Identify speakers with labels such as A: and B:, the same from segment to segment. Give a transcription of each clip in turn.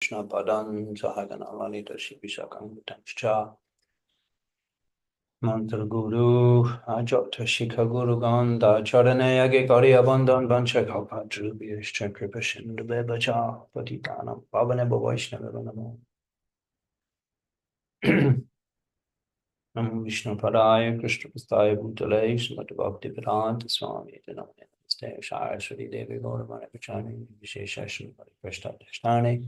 A: Krishna Padan Sahagana Lalita Shibishakam Tamscha Mantra Guru Ajota Shikha Guru Ganda Charanayage Kari Abandon Banchaka Padrubi Kripasin Bebacha Patitanam Pavaneba Vaishnava Namo Vishnu Padaya Krishna Pastaya Bhutale Srimad Bhakti Vedanta Swami Namaste Shara Shri Devi Gauravana Pachani Vishesha Shri Krishna Dashtani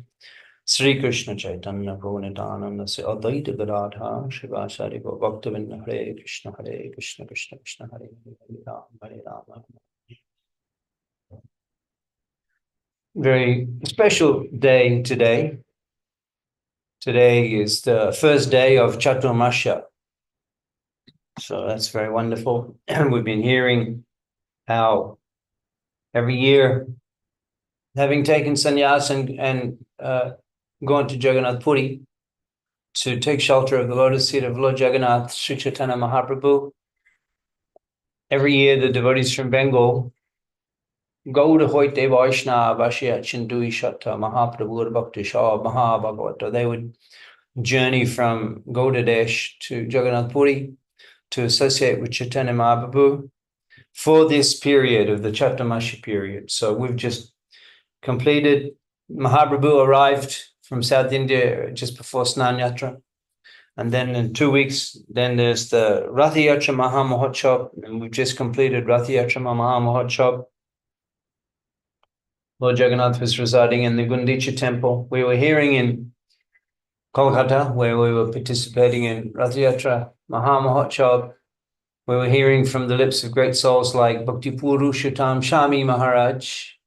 A: Sri Krishna Chaitanya Prabhu Nityananda Se Advaita Gadadha Shivasari Bhaktavinda Hare Krishna Krishna Krishna Hare Hare Hare Rama. Very special day today. Today is the first day of Chaturmasya. So that's very wonderful. We've been hearing how every year, having taken sannyas and gone to Jagannath Puri to take shelter of the lotus seat of Lord Jagannath, Sri Chaitanya Mahaprabhu, every year the devotees from Bengal go to Hoite Vaishna Vashya Chindui Shatta Mahaprabhu Bhakti Shah Mahabhagavata. They would journey from Gaudadesh to Jagannath Puri to associate with Chaitanya Mahaprabhu for this period of the Chaturmasya period. So we've just completed. Mahaprabhu arrived from South India just before Snan Yatra. And then in 2 weeks, then there's the Rath Yatra Maha Mahotsav, and we've just completed Rath Yatra Maha Mahotsav. Lord Jagannath was residing in the Gundicha temple. We were hearing in Kolkata, where we were participating in Rath Yatra Maha Mahotsav. We were hearing from the lips of great souls like Bhakti Purushottam Shami Maharaj,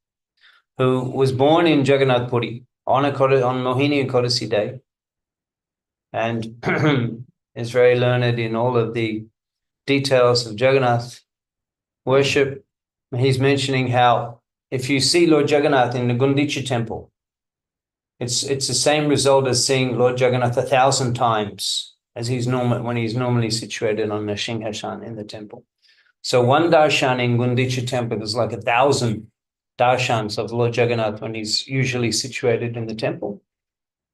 A: who was born in Jagannath Puri on Mohini Ekadasi Day, and is very learned in all of the details of Jagannath worship. He's mentioning how if you see Lord Jagannath in the Gundicha temple, it's the same result as seeing Lord Jagannath 1,000 times as when he's normally situated on the Singhasan in the temple. So one darshan in Gundicha temple is like 1,000 darshans of Lord Jagannath when he's usually situated in the temple.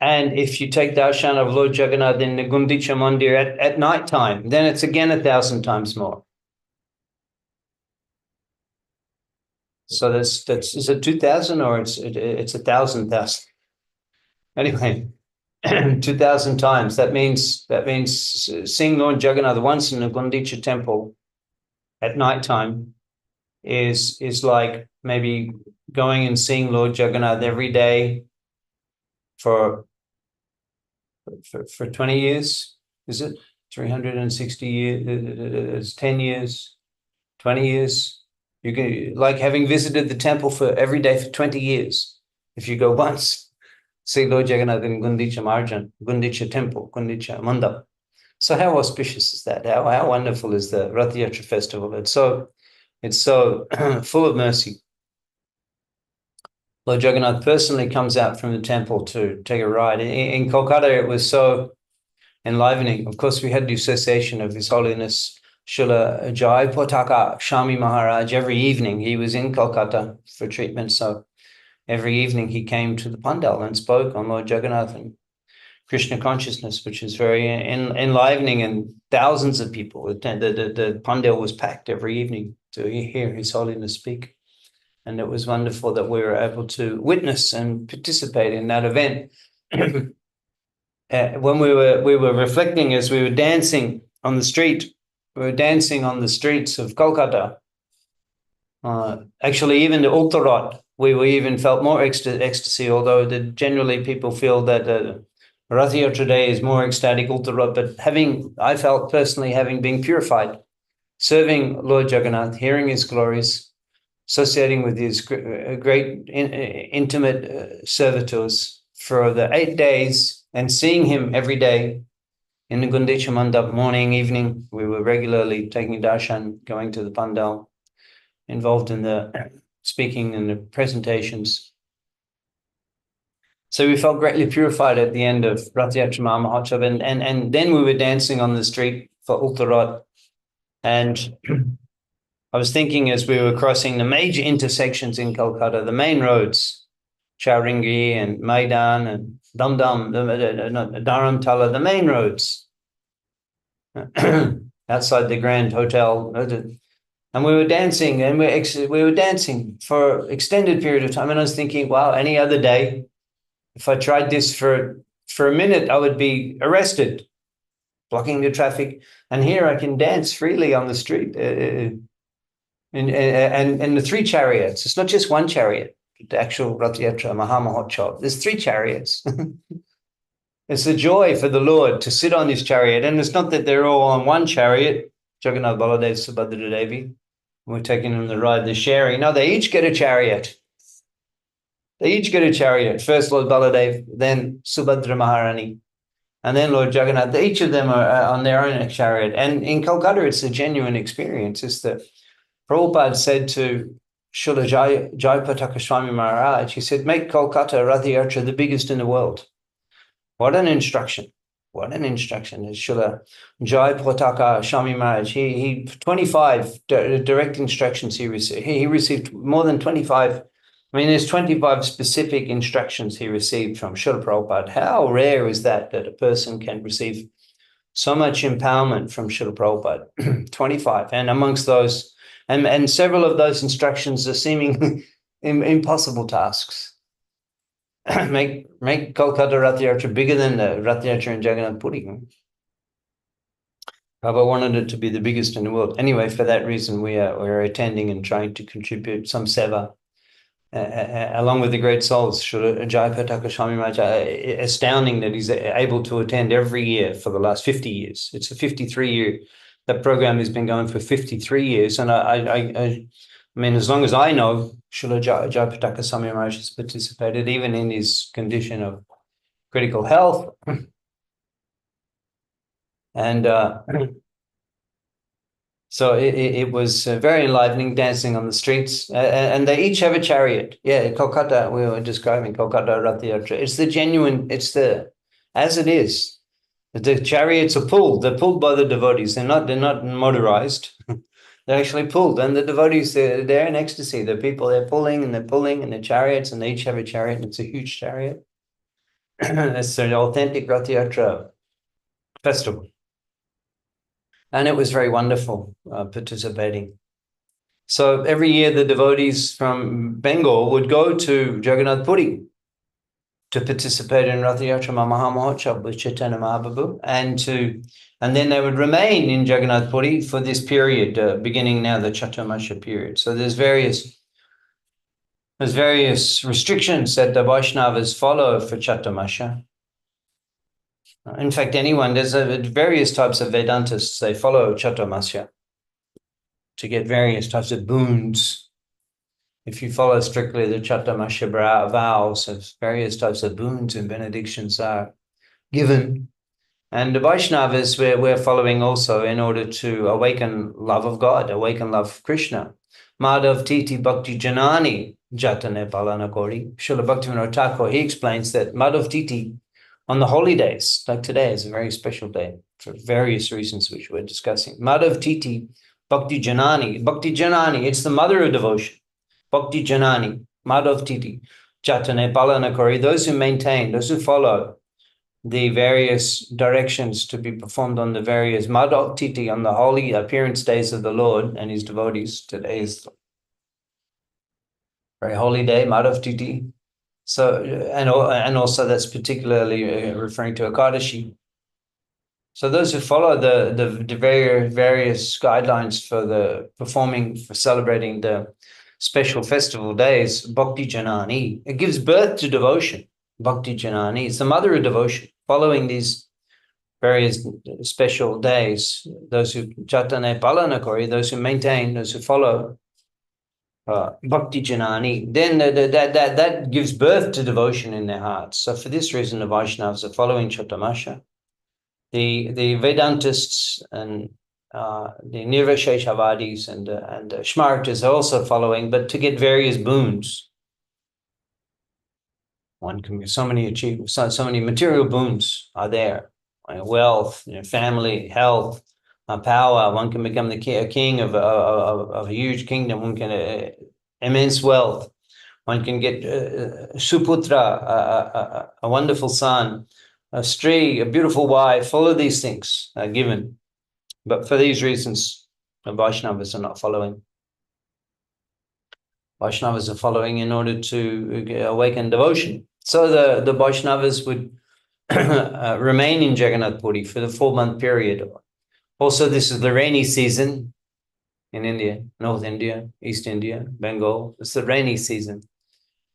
A: And if you take darshan of Lord Jagannath in the Gundicha Mandir at night time, then it's again 1,000 times more. So that's is it 2,000 or it's 1,000,000? Anyway, 2,000 times. That means seeing Lord Jagannath once in the Gundicha temple at night time is like maybe going and seeing Lord Jagannath every day for 20 years. Is it 360 years? It's 10 years, 20 years. You can, like having visited the temple for every day for 20 years. If you go once, see Lord Jagannath in Gundicha Marjan, Gundicha temple, Gundicha Mandap. So how auspicious is that? How wonderful is the Rath Yatra festival? It's so full of mercy. Lord Jagannath personally comes out from the temple to take a ride. In Kolkata, it was so enlivening. Of course, we had the association of His Holiness Srila Jai Potaka Shami Maharaj. Every evening he was in Kolkata for treatment. So every evening he came to the Pandal and spoke on Lord Jagannath and Krishna consciousness, which is very enlivening, and thousands of people attended. The Pandal was packed every evening to hear His Holiness speak. And it was wonderful that we were able to witness and participate in that event. When we were reflecting as we were dancing on the street, we were dancing on the streets of Kolkata. Actually, even the Ultarot, we even felt more ecstasy, although generally people feel that Rath Yatra Day is more ecstatic Ultarot. But I felt personally, having been purified, serving Lord Jagannath, hearing his glories, associating with his great intimate servitors for the 8 days and seeing him every day in the Gundicha Mandap, morning, evening. We were regularly taking darshan, going to the Pandal, involved in the speaking and the presentations. So we felt greatly purified at the end of Rath Yatra Maha Mahotsav, and then we were dancing on the street for Ultarot. And I was thinking as we were crossing the major intersections in Kolkata, the main roads, Chowringhee and Maidan and Dum-Dum, Dharamtala, the main roads outside the Grand Hotel. And we were dancing, and we were dancing for an extended period of time. And I was thinking, wow, any other day, if I tried this for a minute, I would be arrested, blocking the traffic. And here I can dance freely on the street. And the three chariots, it's not just one chariot, the actual Rath Yatra Mahamahotsav. There's three chariots. It's a joy for the Lord to sit on his chariot. And it's not that they're all on one chariot, Jagannath, Baladev, Subhadra Devi. We're taking them the ride, they're sharing. No, they each get a chariot. They each get a chariot. First Lord Baladev, then Subhadra Maharani, and then Lord Jagannath. Each of them are on their own chariot. And in Kolkata, it's a genuine experience. It's that Prabhupada said to Srila Jayapataka Swami Maharaj, he said, make Kolkata Rath Yatra the biggest in the world. What an instruction. What an instruction. Srila Jayapataka Swami Maharaj, he 25 direct instructions he received. He received more than 25. I mean, there's 25 specific instructions he received from Srila Prabhupada. How rare is that a person can receive so much empowerment from Srila Prabhupada? 25. And amongst those, and several of those instructions are seemingly impossible tasks. make Kolkata Rath Yatra bigger than the Rath Yatra in Jagannath Puri. Prabhupada wanted it to be the biggest in the world. Anyway, for that reason, we're attending and trying to contribute some seva. Along with the great souls, Srila Jayapataka Swami Maharaj, astounding that he's able to attend every year for the last 50 years. It's a 53-year, that program has been going for 53 years. And I mean, as long as I know, Srila Jayapataka Swami Maharaj has participated, even in his condition of critical health. And so it was very enlivening, dancing on the streets. And they each have a chariot. Yeah, Kolkata, we were describing Kolkata Rath Yatra. It's the genuine, as it is. The chariots are pulled. They're pulled by the devotees. They're not motorized. They're actually pulled. And the devotees, they're in ecstasy. The people, they're pulling in the chariots, and they each have a chariot, and it's a huge chariot. It's an authentic Rath Yatra festival. And it was very wonderful participating. So every year the devotees from Bengal would go to Jagannath Puri to participate in Rath Yatra Mahamahotsav with Chaitanya Mahaprabhu, and then they would remain in Jagannath Puri for this period, beginning now the Chaturmasya period. So there's various restrictions that the Vaishnavas follow for Chaturmasya. In fact, there's various types of Vedantists, they follow Chaturmasya to get various types of boons. If you follow strictly the Chaturmasya vows, various types of boons and benedictions are given. And the Vaishnavas we're following also in order to awaken love of God, awaken love of Krishna. Madhav Titi Bhakti Janani Jatane Palanakori. Srila Bhaktivinoda Thakur, he explains that Madhav Titi, on the holy days, like today is a very special day for various reasons which we're discussing. Madhav Titi, Bhakti Janani. Bhakti Janani, it's the mother of devotion. Bhakti Janani, Madhav Titi, Jatane Palanakori, those who maintain, those who follow the various directions to be performed on the various Madhav Titi, on the holy appearance days of the Lord and his devotees. Today is a very holy day, Madhav Titi. So, and also that's particularly referring to Ekadashi. So those who follow the various guidelines for celebrating the special festival days, Bhakti Janani, it gives birth to devotion. Bhakti Janani, it's the mother of devotion. Following these various special days, those who Jatane Palanakori, those who maintain, those who follow Bhakti Janani, then that gives birth to devotion in their hearts. So for this reason, the Vaishnavas are following Chaturmasya. The Vedantists and the Nirvisheshavadis and the Shmartas are also following, but to get various boons. One can so many material boons are there, wealth, family, health, power. One can become a king of a huge kingdom. One can immense wealth. One can get Suputra, a wonderful son, a Stri, a beautiful wife. All of these things are given. But for these reasons, the Vaishnavas are not following. Vaishnavas are following in order to awaken devotion. So the Vaishnavas would remain in Jagannath Puri for the 4-month period. Also, this is the rainy season in India, North India, East India, Bengal. It's the rainy season.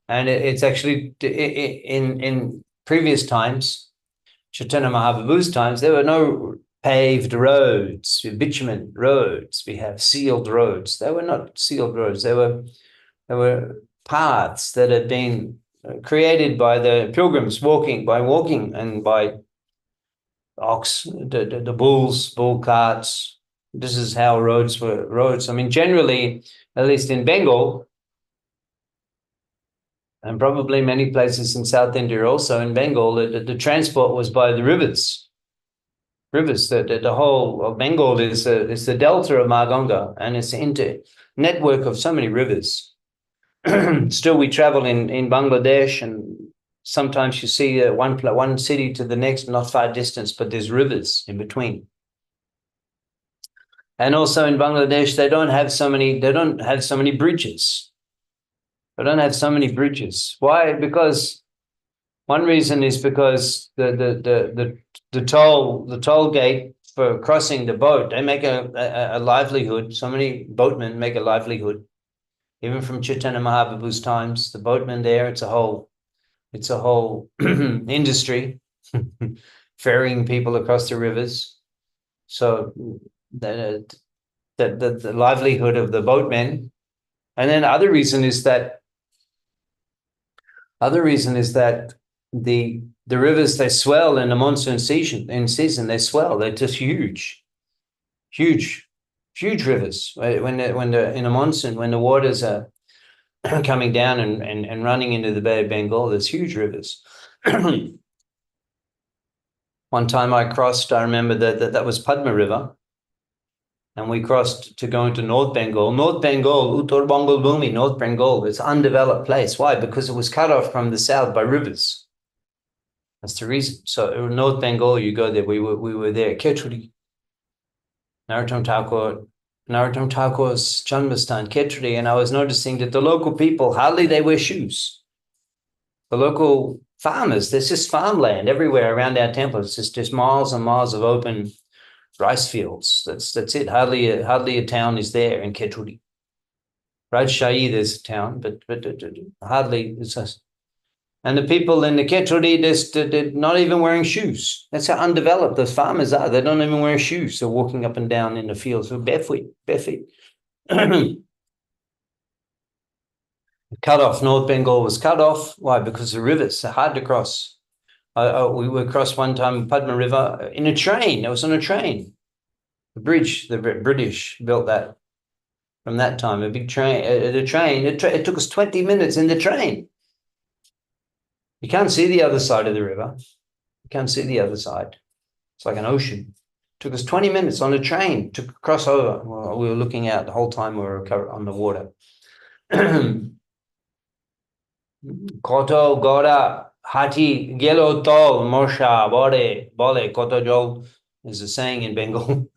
A: And it's actually in previous times, Chaitanya Mahaprabhu's times, there were no paved roads, bitumen roads. We have sealed roads. They were not sealed roads. They were paths that had been created by the pilgrims by walking and by the bull carts. This is how roads were roads. I mean, generally, at least in Bengal, and probably many places in South India also, in Bengal, the transport was by the rivers. The whole of Bengal is the delta of Marganga, and it's an network of so many rivers. Still, we travel in Bangladesh, and sometimes you see one city to the next, not far distance, but there's rivers in between. And also in Bangladesh, they don't have so many bridges. They don't have so many bridges. Why? Because one reason is because the toll gate for crossing the boat, they make a livelihood. So many boatmen make a livelihood. Even from Chaitanya Mahaprabhu's times, the boatmen there, it's a whole industry, ferrying people across the rivers. So the livelihood of the boatmen. And then the other reason is that the rivers, they swell in the monsoon season. They swell. They're just huge rivers. When in the monsoon, when the waters are coming down and running into the Bay of Bengal, there's huge rivers. One time I remember that was Padma River, and we crossed to go into North Bengal. North Bengal, Uttar Bengal Bhumi, North Bengal, it's an undeveloped place. Why? Because it was cut off from the south by rivers. That's the reason. So North Bengal, you go there. We were there. Khetri, Narottam Thakur's Janmastan, Khetri, and I was noticing that the local people, hardly they wear shoes. The local farmers, there's just farmland everywhere around our temple. It's just miles and miles of open rice fields. That's it. Hardly a town is there in Khetri. Rajshahi, there's a town, but hardly. And the people in the Khetri, they're not even wearing shoes. That's how undeveloped those farmers are. They don't even wear shoes. They're walking up and down in the fields with barefoot. Cut off. North Bengal was cut off. Why? Because the rivers are hard to cross. We were crossed one time Padma River in a train. It was on a train. The bridge, the British built that from that time. A big train. It took us 20 minutes in the train. You can't see the other side of the river. You can't see the other side. It's like an ocean. It took us 20 minutes on a train to cross over. Well, we were looking out the whole time we were on the water. Koto Gora Hati Gelo Tol Morsha Bole Koto Jol is a saying in Bengal.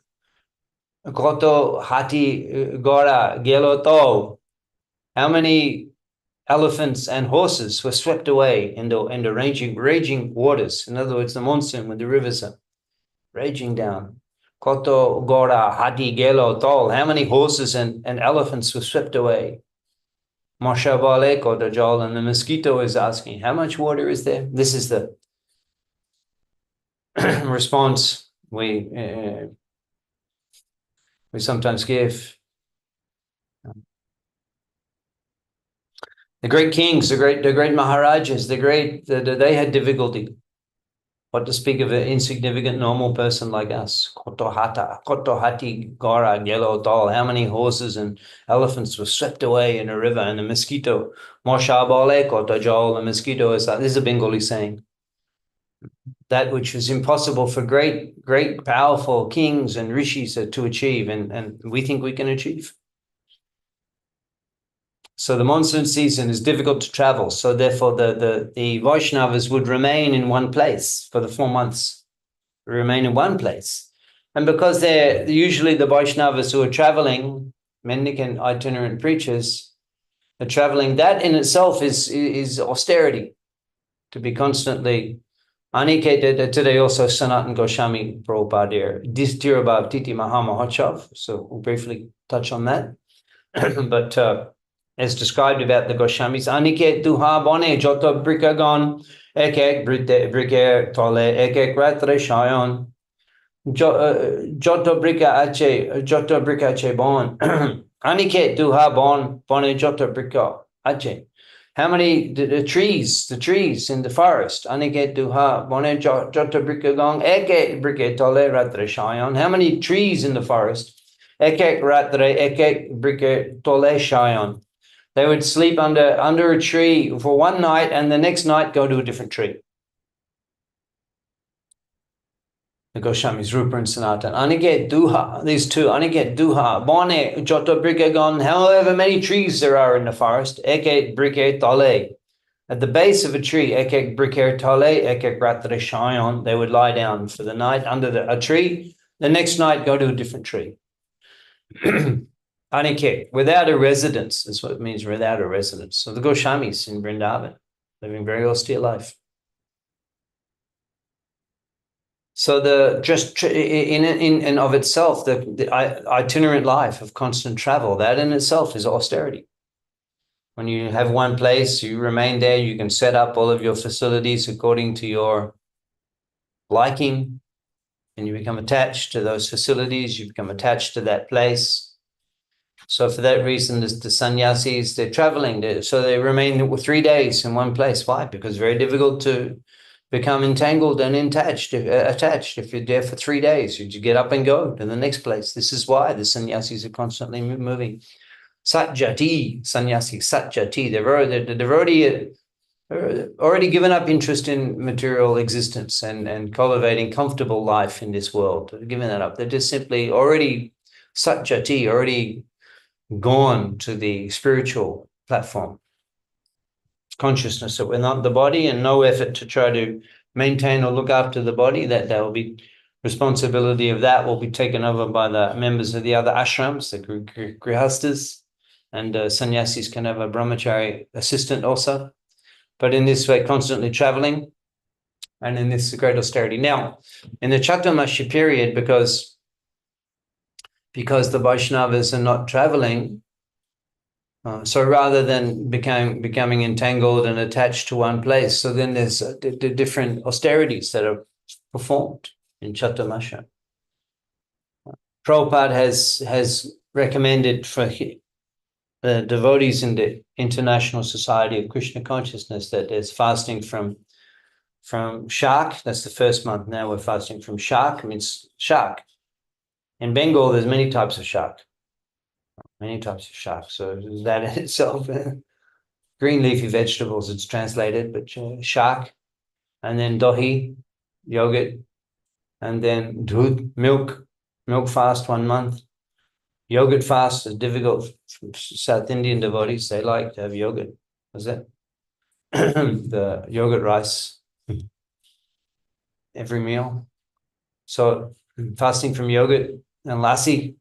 A: Koto Hati Gora Gelo Tol. How many elephants and horses were swept away in the raging waters? In other words, the monsoon, when the rivers are raging down. Koto Gora Hati Gelo Tol. How many horses and elephants were swept away? Mashabale Koto Jol, and the mosquito is asking, how much water is there? This is the response we sometimes give. The great kings, the great Maharajas, they had difficulty. What to speak of an insignificant normal person like us? Koto Hati Gora Gelo Tol. How many horses and elephants were swept away in a river? And the mosquito, Moshabale Koto Jol, the mosquito is like, this is a Bengali saying. That which was impossible for great, powerful kings and rishis to achieve, and we think we can achieve. So the monsoon season is difficult to travel. So therefore the Vaishnavas would remain in one place for the 4 months, remain in one place. And because they're usually the Vaishnavas who are traveling, mendicant itinerant preachers are traveling, that in itself is austerity, to be constantly Aniketa. Today also Sanatan Goswami Prabhupada here, Distirabhav Titi Mahamahochav. So we'll briefly touch on that. But as described about the Goswamis, Aniket Duha Bone Jota Brikagon Ekek Brike Tole Ekek Ratre Shayon Jota Brika Ache Bon Aniket Duha Bone Jota Brika Ache. How many the trees in the forest? Aniket Duha Bone Jota Brikagon Ekek Brike Tole Ratre Shayon. How many trees in the forest? Ekek Ratre Ekek Brike Tole Shayon. They would sleep under a tree for one night and the next night go to a different tree. The Goswamis, Rupa and Sanatan. Aniket Duha, these two, Aniket Duha, Bone, Jota Brikagon, however many trees there are in the forest, Ekek Brike Tole. At the base of a tree, Ekek Brike Tole, Ekek Ratre Shayon, they would lie down for the night under a tree. The next night go to a different tree. Aniket, without a residence, is what it means, without a residence. So the Goswamis in Vrindavan, living very austere life. So the just in and of itself, the itinerant life of constant travel, that in itself is austerity. When you have one place, you remain there, you can set up all of your facilities according to your liking, and you become attached to those facilities, you become attached to that place. So for that reason, the sannyasis, they're traveling, so they remain 3 days in one place. Why? Because it's very difficult to become entangled and attached if you're there for 3 days. You get up and go to the next place. This is why the sannyasis are constantly moving. Satjati, sannyasi, satjati, they've already given up interest in material existence and cultivating comfortable life in this world. They've given that up. They're just simply already satjati, already gone to the spiritual platform. Consciousness that we're not the body, and no effort to try to maintain or look after the body, that will be responsibility of that will be taken over by the members of the other ashrams, the grihastas, and sannyasis can have a brahmachari assistant also. But in this way, constantly traveling, and in this great austerity. Now, in the Chaturmasya period, because the Vaishnavas are not traveling, so rather than becoming entangled and attached to one place, so then there's the different austerities that are performed in Chaturmasya. Prabhupada has recommended for the devotees in the International Society of Krishna Consciousness that there's fasting from Shak. That's the first month. Now we're fasting from Shak. Means Shak. In Bengal, there's many types of Shak. Many types of Shak. So that in itself, green leafy vegetables, it's translated, but Shak, and then Dohi, yogurt, and then Dudh, milk fast 1 month. Yogurt fast is difficult for South Indian devotees. They like to have yogurt. Is that the yogurt rice every meal? So fasting from yogurt and lassi,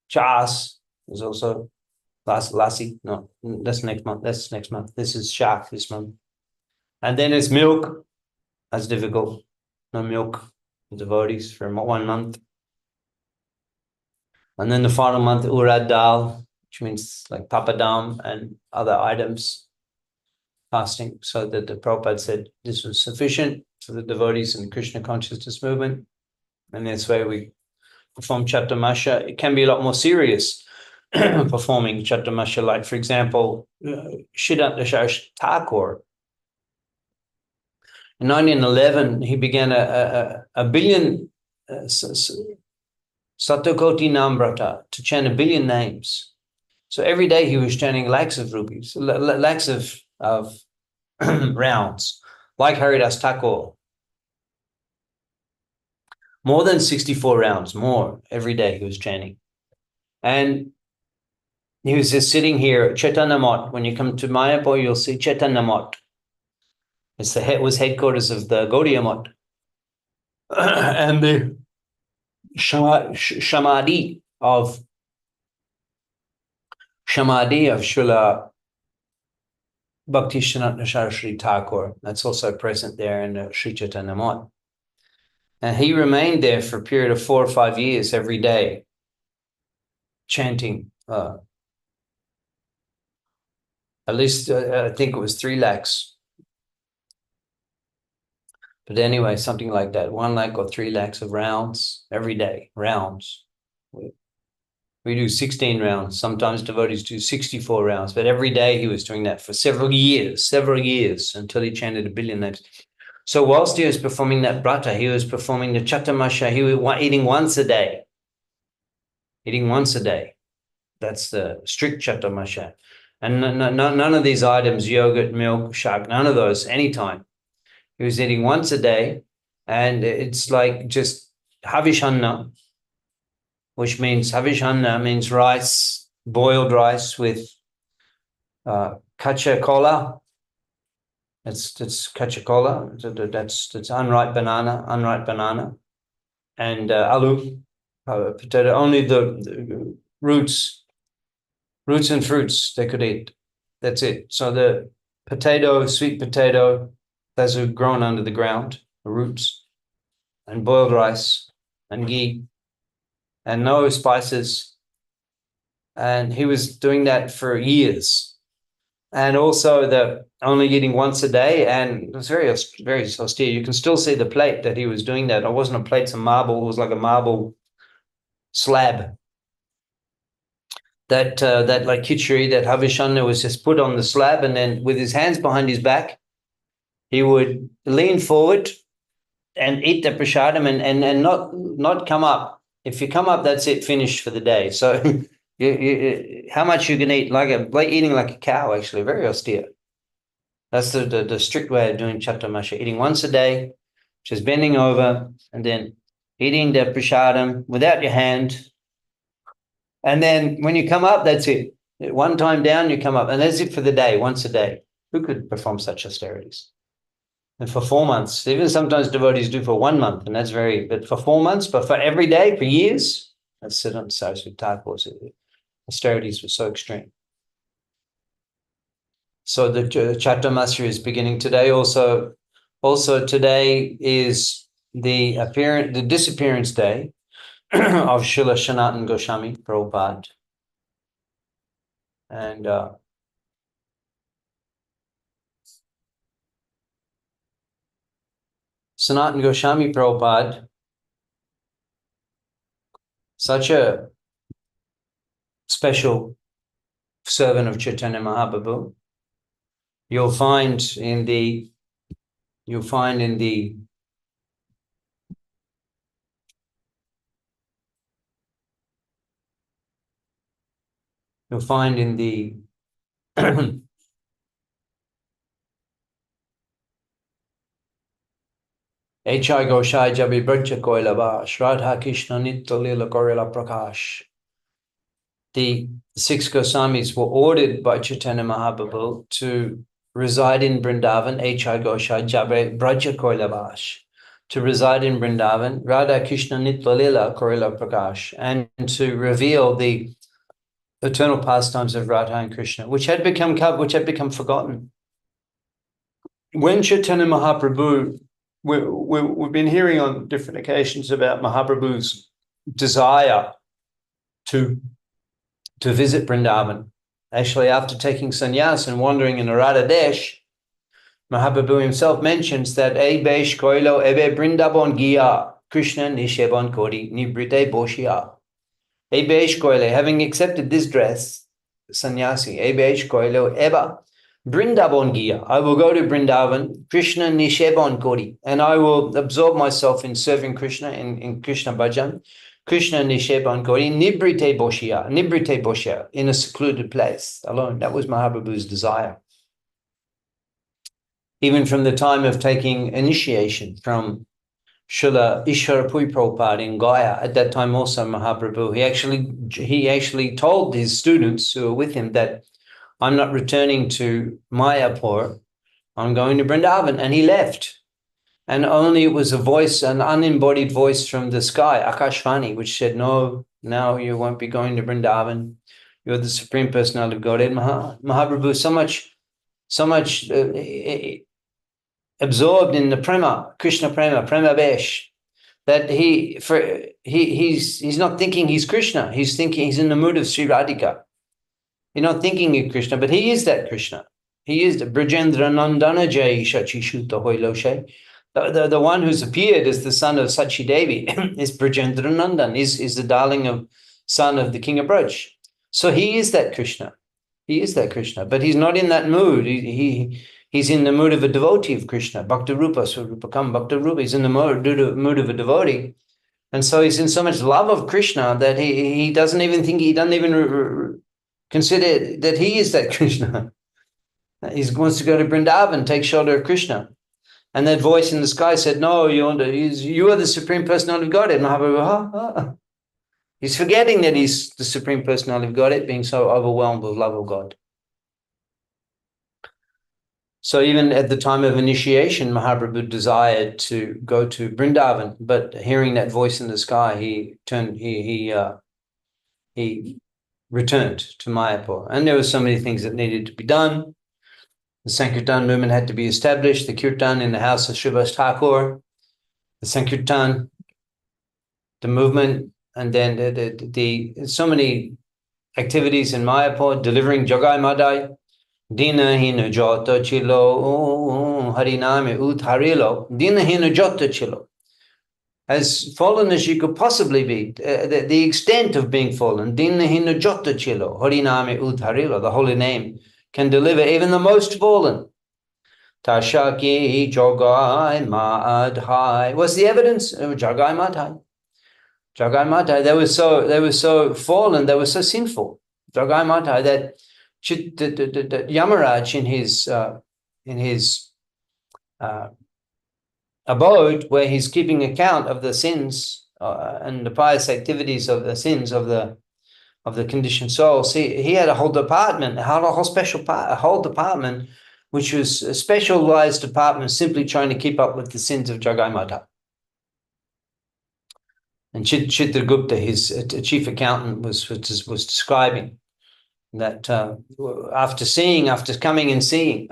A: chas is also lassi. No, that's next month. That's next month. This is shak this month. And then it's milk. That's difficult. No milk for devotees for 1 month. And then the final month, urad dal, which means like papadam and other items, fasting. So that the Prabhupada said this was sufficient for the devotees in the Krishna consciousness movement. And that's why we perform Chaturmasya. It can be a lot more serious performing Chaturmasya. Like, for example, Siddhanta Thakur. In 1911, he began a billion Satakoti Nambrata, to chant 1 billion names. So every day he was chanting lakhs of rupees, lakhs of rounds, like Haridas Thakur. More than 64 rounds, more every day he was chanting. And he was just sitting here at Chaitanya Mott. When you come to Mayapur, you'll see Chaitanya Mott. It was headquarters of the Gaudiya Mott. And the Shamadhi of Srila Bhakti Saraswati Thakur, that's also present there in Sri Chaitanya Mott. And he remained there for a period of 4 or 5 years every day, chanting at least, I think it was 3 lakhs. But anyway, something like that, 1 lakh or 3 lakhs of rounds every day, rounds. We do 16 rounds. Sometimes devotees do 64 rounds, but every day he was doing that for several years, until he chanted 1 billion names. So whilst he was performing that brata, he was performing the Chatamasha. He was eating once a day. That's the strict Chatamasha. And none of these items, yogurt, milk, shark, none of those, anytime. He was eating once a day, and it's like just havishanna, which means havishanna means rice, boiled rice with kacha cola. That's kacha cola. That's unripe banana, and aloo, potato. Only the roots and fruits they could eat. That's it. So the potato, sweet potato, those are grown under the ground, the roots, and boiled rice and ghee, and no spices. And he was doing that for years. And also the only eating once a day, and it was very, very austere. You can still see the plate that he was doing that. It wasn't a plate of marble, it was like a marble slab. That like khichdi, that havishanna was just put on the slab, and then with his hands behind his back, he would lean forward and eat the prasadam and not come up. If you come up, that's it, finished for the day. So how much you can eat, like eating like a cow, actually, very austere. That's the strict way of doing Chatamasha, eating once a day, just bending over and then eating the prasadam without your hand. And then when you come up, that's it. One time down, you come up, and that's it for the day, once a day. Who could perform such austerities? And for 4 months, even sometimes devotees do for 1 month, and that's but for 4 months, but for every day, for years, that's Siddhanta Saraswati Thakur's austerities were so extreme. So the Chaturmasya is beginning today. Also today is the disappearance day of Srila Sanatana Goswami Prabhupada. And Sanatana Goswami Prabhupada, such a special servant of Chaitanya Mahaprabhu. You'll find in the H.I. Goshai Jabi Brajya Koilavash, Radha Krishna Nitya Lila Korela Prakash. The 6 Goswamis were ordered by Chaitanya Mahaprabhu to reside in Vrindavan, H.I. Goshai Jabi Brajya Koilavash, to reside in Vrindavan, Radha Krishna Nitya Lila Korela Prakash, and to reveal the eternal pastimes of Radha and Krishna, which had become forgotten. When Chaitanya Mahaprabhu, we've been hearing on different occasions about Mahaprabhu's desire to visit Vrindavan. Actually, after taking sannyas and wandering in Radha Desh, Mahaprabhu himself mentions that E Besh Koilo Ebe Vrindavan Giya Krishna Nisheban Kori Nibrite Boshia. E Besh Koile, having accepted this dress, sannyasi, E Besh Koilo Eba Vrindavan Giya. I will go to Vrindavan, Krishna Nisheban Kori, and I will absorb myself in serving Krishna in Krishna Bhajan. Krishna Nisheban Kori, Nibrite Boshia, in a secluded place alone. That was Mahaprabhu's desire. Even from the time of taking initiation from Srila Prabhupada in Gaya, at that time also Mahaprabhu, he actually told his students who were with him that I'm not returning to Mayapur, I'm going to Vrindavan, and he left. And only it was a voice, an unembodied voice from the sky, Akashvani, which said, no, now you won't be going to Vrindavan. You're the Supreme Personality of Godhead. Mahaprabhu so much absorbed in the prema, Krishna prema besh, that he's not thinking he's Krishna. He's thinking he's in the mood of Sri Radhika. He's not thinking he's Krishna, but he is that Krishna. He is the Brajendra Nandana Jai Shachi Shuta Hoiloshe. The one who's appeared as the son of Sachi Devi is Brajendra Nandan, is the darling of son of the king of Braj. So he is that Krishna. He is that Krishna, but he's not in that mood. He's in the mood of a devotee of Krishna. Bhakta Rupa, Swarupakam Bhakta Rupa. He's in the mood of a devotee. And so he's in so much love of Krishna that he doesn't even think, he doesn't even consider that he is that Krishna. He wants to go to Vrindavan, take shelter of Krishna. And that voice in the sky said, no, you are the Supreme Personality of Godhead. Mahaprabhu, he's forgetting that he's the Supreme Personality of Godhead, being so overwhelmed with love of God. So even at the time of initiation, Mahaprabhu desired to go to Vrindavan, but hearing that voice in the sky, he returned to Mayapur. And there were so many things that needed to be done. The Sankirtan movement had to be established, the Kirtan in the house of Srivas Thakur, the Sankirtan, the movement, and then the so many activities in Mayapur, delivering Jagai Madai, Dina hina jota chilo, Hariname utharilo, Dina hina jota chilo. As fallen as you could possibly be, the extent of being fallen, Dina hina jota chilo, Hariname utharilo, the holy name can deliver even the most fallen. Tashaki Jagai Madhai. What's the evidence? Jagai Madhai. Jagai Madhai. They were so fallen, they were so sinful. Jagai Madhai, that Yamaraj in his abode, where he's keeping account of the sins and the pious activities of the sins of the conditioned soul. See, he had a whole department, a whole department, which was a specialized department simply trying to keep up with the sins of Jagai Madhai. And Chitragupta, his chief accountant, was describing that after coming and seeing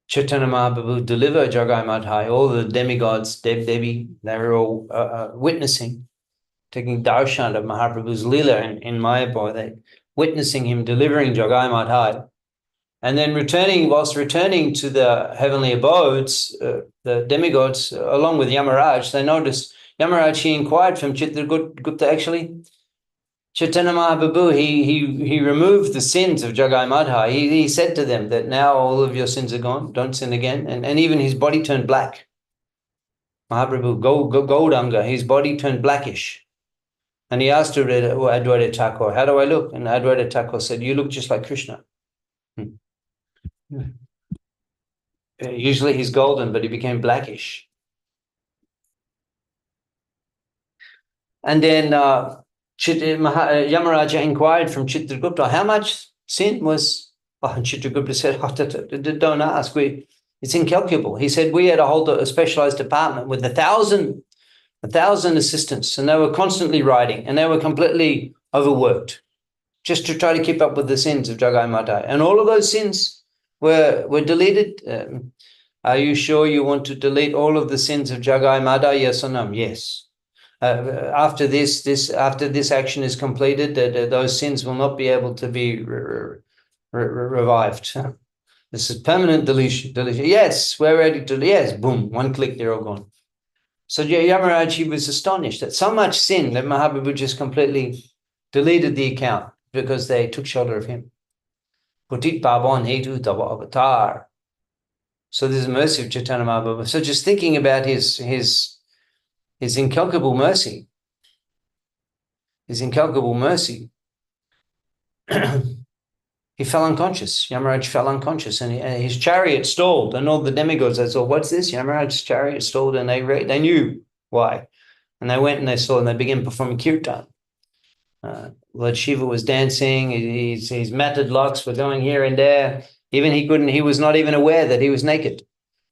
A: Chaitanya Mahaprabhu deliver Jagai Madhai, all the demigods, Devi, they were all witnessing, taking darshan of Mahaprabhu's lila in Mayapur, they witnessing him delivering Jagai Madhai. And then whilst returning to the heavenly abodes, the demigods, along with Yamaraj, they noticed, Yamaraj, he inquired from Chitragupta, actually, Chaitanya Mahaprabhu, he removed the sins of Jagai Madhai. He said to them that now all of your sins are gone, don't sin again. And even his body turned black. Mahaprabhu, Gauranga, his body turned blackish. And he asked Advaita Thakur, how do I look? And Advaita Thakur said, you look just like Krishna. Usually he's golden, but he became blackish. And then Yamaraja inquired from Chitragupta, how much sin was... and Chitragupta said, don't ask, it's incalculable. He said, we had a specialized department with 1,000 assistants, and they were constantly writing, and they were completely overworked just to try to keep up with the sins of Jagai Madhai. And all of those sins were deleted. Are you sure you want to delete all of the sins of Jagai Madhai? Yes or no? Yes. After this action is completed, those sins will not be able to be revived. This is permanent deletion. Yes, we're ready to. Yes, boom, one click, they're all gone. So Yamaraj was astonished that so much sin that Mahaprabhu just completely deleted the account because they took shelter of him. Putit Pavan Hetu Tava Avatar. So there's a mercy of Chaitanya Mahaprabhu. So just thinking about his incalculable mercy, he fell unconscious. Yamaraj fell unconscious, and his chariot stalled. And all the demigods, they saw, what's this? Yamaraj's chariot stalled, and they knew why. And they went and they saw, and they began performing kirtan. Lord Shiva was dancing. His matted locks were going here and there. Even he was not even aware that he was naked.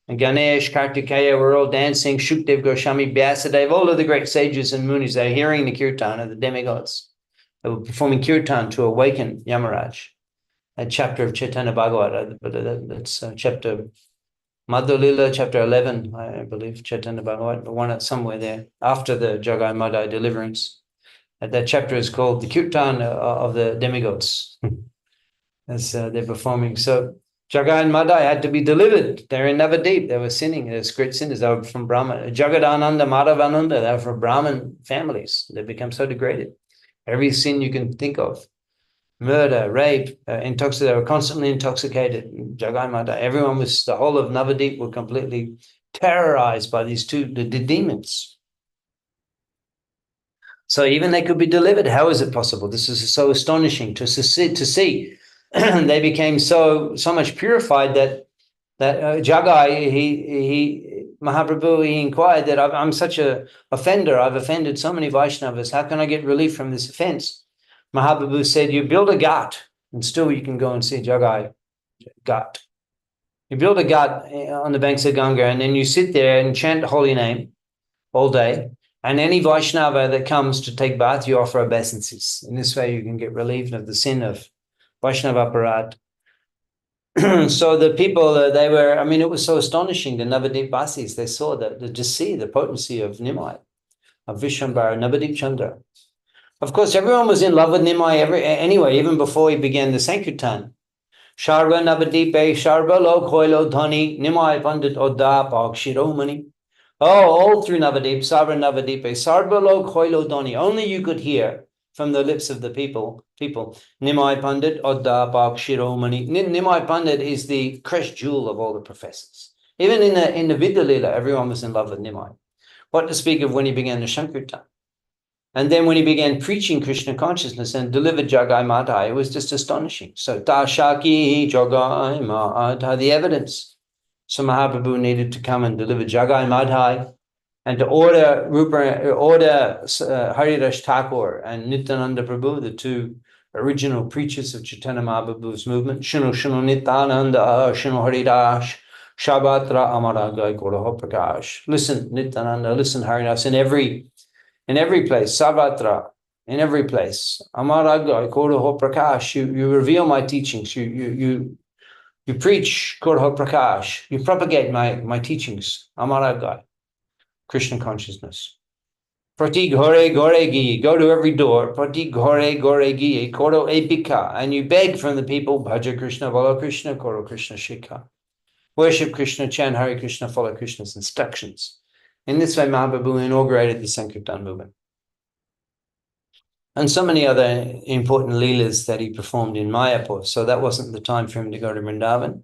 A: And Ganesh, Kartikeya were all dancing. Shukdev, Goswami, Vyasadeva, all of the great sages and munis, they were hearing the kirtan of the demigods. They were performing kirtan to awaken Yamaraj. A chapter of Chaitanya Bhagavatam, but that's chapter Madhya Lila, chapter 11, I believe, Chaitanya Bhagavatam, one somewhere there, after the Jagai Madai deliverance. That chapter is called the Kirtan of the Demigods, as they're performing. So Jagai and Madai had to be delivered. They're in Navadip. They were sinning. They were great sinners. They were from Brahman. Jagadananda, Madhavananda, they were from Brahmin families. They become so degraded. Every sin you can think of. Murder, rape, they were constantly intoxicated. Jagai Madai. The whole of Navadip were completely terrorized by these the demons. So even they could be delivered. How is it possible? This is so astonishing to see. They became so much purified that Jagai, Mahaprabhu, he inquired that I'm such an offender. I've offended so many Vaishnavas. How can I get relief from this offense? Mahaprabhu said, you build a ghat, and still you can go and see Jagai ghat. You build a ghat on the banks of Ganga, and then you sit there and chant the holy name all day. And any Vaishnava that comes to take bath, you offer obeisances. In this way, you can get relieved of the sin of Vaishnava aparat. So the people, it was so astonishing. The Navadip Vasis, they saw the potency of Nimai, of Vishwambara, Navadip Chandra. Of course, everyone was in love with Nimai anyway, even before he began the Sankirtan. Sharva Navadipe, Sharva Lok Hoilo Dhani, Nimai Pandit Odda Pag Shiromani. Oh, all through Navadip, Sarva Navadipe, Sarva Lok Hoilo Dhani. Only you could hear from the lips of the people, Nimai Pandit Odda Pag Shiromani. Nimai Pandit is the crest jewel of all the professors. Even in the Vidya Lila, everyone was in love with Nimai. What to speak of when he began the Sankirtan? And then when he began preaching Krishna consciousness and delivered Jagai Madai, it was just astonishing. So, Tashaki Jagai Madai, the evidence. So Mahaprabhu needed to come and deliver Jagai Madai and to order Haridas Thakur and Nityananda Prabhu, the two original preachers of Chaitanya Mahaprabhu's movement. Shunu Shunu Nityananda, Shunu Haridas, Shabatra Amaragai Goroho Prakash. Listen, Nityananda, listen, Haridas, in every place, Savatra, in every place. Amaragai Goroho Prakash, you reveal my teachings, you preach Goroho Prakash, you propagate my teachings, Amaragai, Krishna consciousness. Prati Gore Gore Gi, go to every door, Prati Gore Gore Gi, Koro Epika, and you beg from the people, Bhaja Krishna, Valo Krishna, Koro Krishna Shikha. Worship Krishna, chant Hare Krishna, follow Krishna's instructions. In this way, Mahaprabhu inaugurated the Sankirtan movement. And so many other important leelas that he performed in Mayapur. So that wasn't the time for him to go to Vrindavan.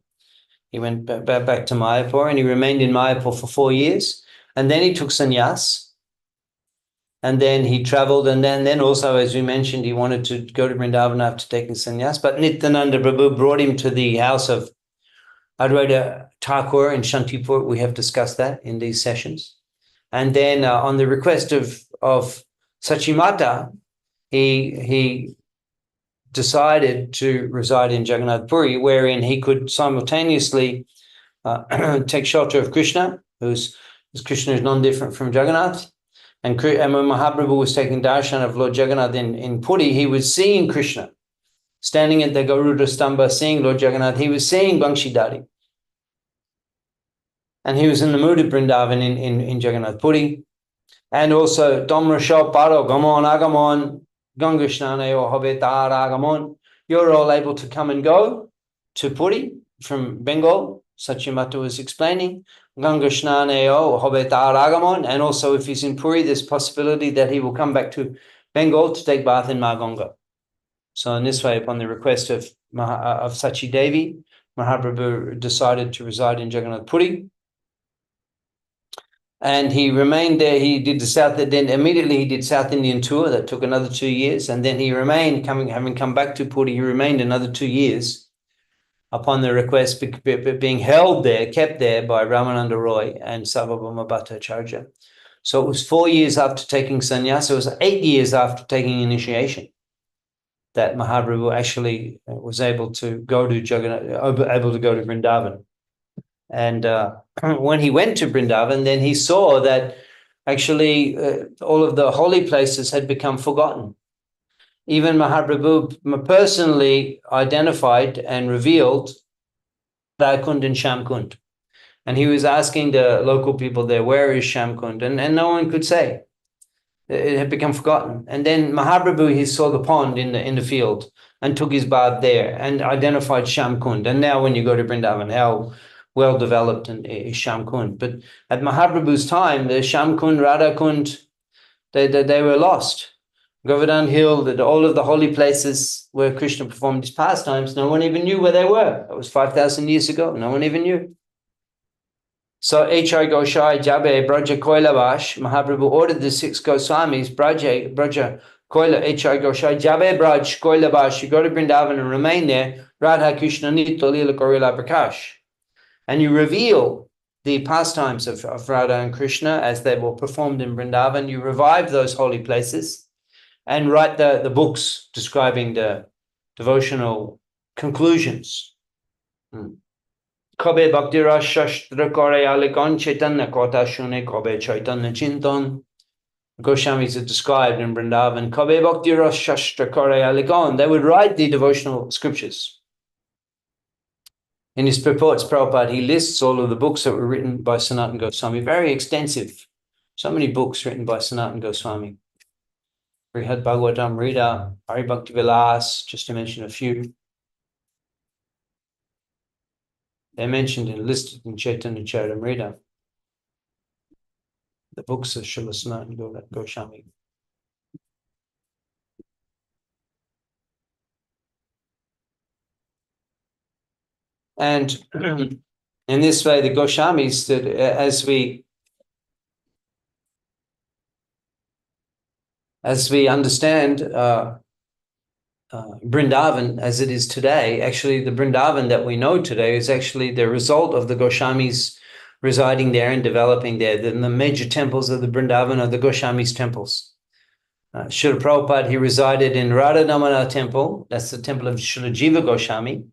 A: He went back to Mayapur and he remained in Mayapur for 4 years. And then he took sannyas. And then he traveled. And then also, as we mentioned, he wanted to go to Vrindavan after taking sannyas. But Nityananda Prabhu brought him to the house of Advaita Thakur in Shantipur. We have discussed that in these sessions. And then on the request of Sachimata, he decided to reside in Jagannath Puri, wherein he could simultaneously take shelter of Krishna, because Krishna is non-different from Jagannath. And when Mahaprabhu was taking darshan of Lord Jagannath in Puri, he was seeing Krishna, standing at the Garuda Stamba, seeing Lord Jagannath. He was seeing Bangshidhari. And he was in the mood of Vrindavan in Jagannath Puri. And also, Domra Shal Paro, Gamon, Agamon, Gangashnane or Hobetar Agamon. You're all able to come and go to Puri from Bengal, Sachimata was explaining. Gangashnane or Hobetar Agamon. And also, if he's in Puri, there's possibility that he will come back to Bengal to take bath in Maganga. So in this way, upon the request of Sachi Devi, Mahaprabhu decided to reside in Jagannath Puri. And he remained there. He did the South, then immediately he did South Indian tour. That took another 2 years. And then he remained, having come back to Puri, he remained another 2 years upon the request, being held there, kept there by Ramananda Roy and Sarvabhauma Bhattacharya. So it was 4 years after taking sannyasa. It was 8 years after taking initiation that Mahaprabhu actually was able to go to Vrindavan. And when he went to Vrindavan, then he saw that actually all of the holy places had become forgotten. Even Mahaprabhu personally identified and revealed Vaikunth and Shamkund. And he was asking the local people there, where is Shamkund? And no one could say. It had become forgotten. And then Mahaprabhu, he saw the pond in the field and took his bath there and identified Shamkund. And now when you go to Vrindavan, how well developed is Shamkund. But at Mahaprabhu's time, the Shamkund, Radhakund, they were lost. Govardhan Hill, all of the holy places where Krishna performed his pastimes, no one even knew where they were. That was 5,000 years ago. No one even knew. So H.I. Goshai, Jabe, Braja Koilavash, Mahaprabhu ordered the 6 Goswamis, Braja Koila, H.I. Goshai, Jabe, Braj, Koilavash, you go to Vrindavan and remain there, Radha Krishna Nitya Lila Korila Prakash. And you reveal the pastimes of Radha and Krishna as they were performed in Vrindavan. You revive those holy places and write the books describing the devotional conclusions. Kobe Bhakti Shastra Kore Alikon Chaitanya Kota Shune Kobe Chaitanya Chinton. Goswamis are described in Vrindavan. Kobe Bhakti Shastra Kore Alikon. They would write the devotional scriptures. In his purports, Prabhupada, he lists all of the books that were written by Sanatana Goswami. Very extensive. So many books written by Sanatana Goswami. Srimadbhagavatam, Rita, Hari Bhakti Vilas, just to mention a few. They're mentioned and listed in Chaitanya Charitamrita, the books of Srila Sanatana Goswami. And in this way, the Goswamis, that as we understand Vrindavan as it is today, actually the Vrindavan that we know today is actually the result of the Goswamis residing there and developing there. The major temples of the Vrindavan are the Goswamis' temples. Srila Prabhupada, he resided in Radha Damana temple. That's the temple of Srila Jiva Goswami.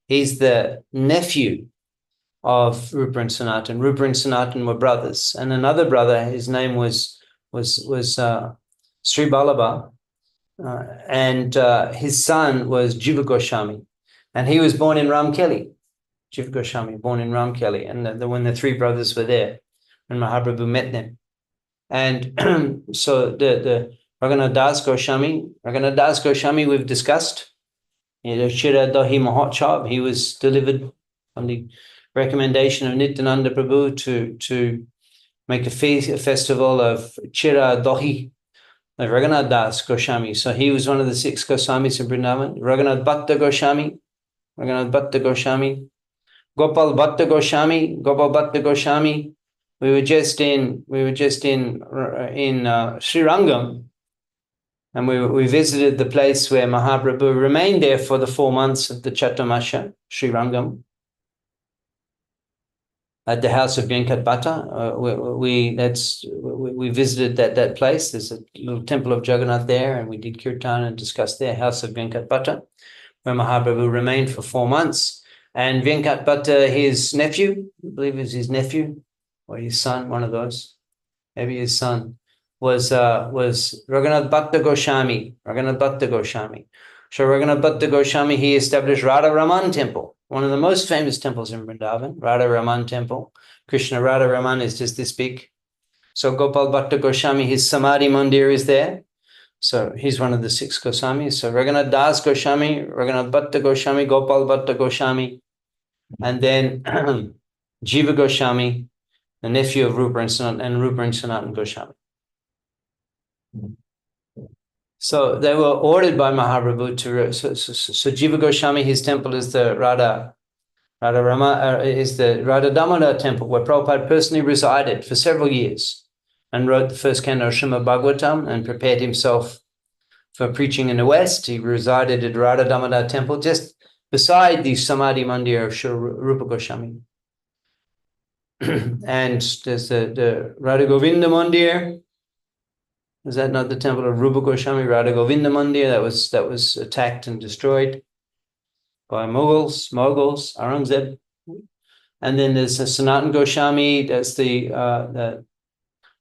A: He's the nephew of Rupa and Sanatan. Rupa and Sanatan were brothers. And another brother, his name was Sri Ballabha. And his son was Jiva Goswami. And he was born in Ramkelli. Jiva Goswami, born in Ramkelli. And when the 3 brothers were there, when Mahaprabhu met them. And so the Raghunath Das Goswami, we've discussed. Shira Dahi Mahotsav, he was delivered on the recommendation of Nityananda Prabhu to make a festival of Chira Dahi, of Raghunath Das Goswami. So he was one of the 6 Goswamis in Vrindavan. Raghunath Bhatta Goswami, Gopal Bhatta Goswami. We were just in Srirangam. And we visited the place where Mahaprabhu remained there for the 4 months of the Chaturmasya, Srirangam, at the house of Venkat Bhatta. We visited that place. There's a little temple of Jagannath there, and we did kirtan and discussed there, house of Venkat Bhatta, where Mahaprabhu remained for 4 months. And Venkat Bhatta, his nephew, I believe it was his nephew, or his son, one of those, maybe his son, was Raghunath Bhatta Goswami. So Raghunath Bhatta Goswami, he established Radha Raman temple, one of the most famous temples in Vrindavan, Radha Raman temple. Krishna Radha Raman is just this big. So Gopal Bhatta Goswami, his Samadhi Mandir is there. So he's one of the 6 Goswamis. So Raghunath Das Goswami, Raghunath Bhatta Goswami, Gopal Bhatta Goswami, and then Jiva Goswami, the nephew of Rupa and Sanatan Goswami. So they were ordered by Mahaprabhu to. So Jiva Goswami, his temple is the Radha is the Radha Damodar temple where Prabhupada personally resided for several years and wrote the first canto of Srimadbhagavatam and prepared himself for preaching in the West. He resided at Radha Damodar temple just beside the Samadhi Mandir of Rupa Goswami. And there's the Radha Govinda Mandir. Is that not the temple of Rupa Goswami? Radha Govinda Mandir that was attacked and destroyed by Mughals, Aurangzeb. And then there's the Sanatan Goswami. That's the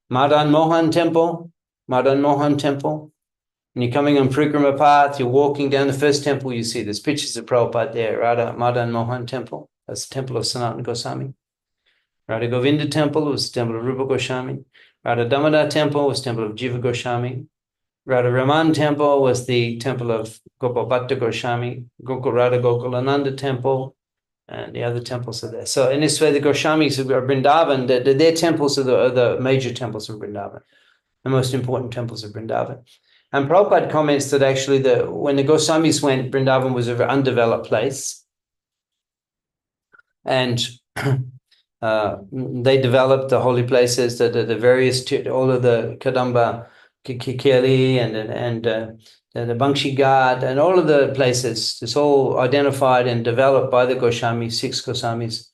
A: Madan Mohan temple. When you're coming on Parikrama path, you're walking down the first temple, you see there's pictures of Prabhupada there. Radha Madan Mohan temple. That's the temple of Sanatan Goswami. Radha Govinda temple was the temple of Rupa Goswami. Radha Damodar temple was the temple of Jiva Goswami. Radha Raman temple was the temple of Gopal Bhatta Goswami. Radha Gokulananda temple, and the other temples are there. So in this way, the Goswamis of Vrindavan, their temples are the major temples of Vrindavan, the most important temples of Vrindavan. And Prabhupada comments that actually when the Goswamis went, Vrindavan was an undeveloped place. And they developed the holy places, the various, all of the Kadamba, Kikeli, and the Bangshi Ghat, and all of the places. It's all identified and developed by the Goswamis, 6 Goswamis.